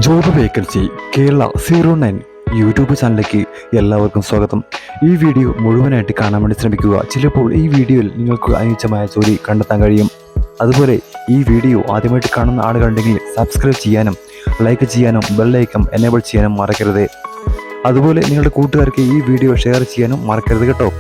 Job vacancy Kerala 09 YouTube ചാനലിലേക്ക് എല്ലാവർക്കും സ്വാഗതം. ഈ വീഡിയോ മുഴുവനായിട്ട് കാണാൻ വേണ്ടി ശ്രമിക്കുക. ചിലപ്പോൾ ഈ വീഡിയോയിൽ നിങ്ങൾക്ക് അനുയോജ്യമായ ജോലി കണ്ടെത്താൻ കഴിയും. അതുപോലെ ഈ വീഡിയോ ആദ്യമായിട്ട് കാണുന്ന ആളുകളുണ്ടെങ്കിൽ സബ്സ്ക്രൈബ് ചെയ്യാനും ലൈക്ക് ചെയ്യാനും ബെല്ലൈക്കൺ എനേബിൾ ചെയ്യാനും മറക്കരുത്. അതുപോലെ നിങ്ങളുടെ കൂട്ടുകാർക്ക് ഈ വീഡിയോ ഷെയർ ചെയ്യാനും മറക്കരുത് കേട്ടോ.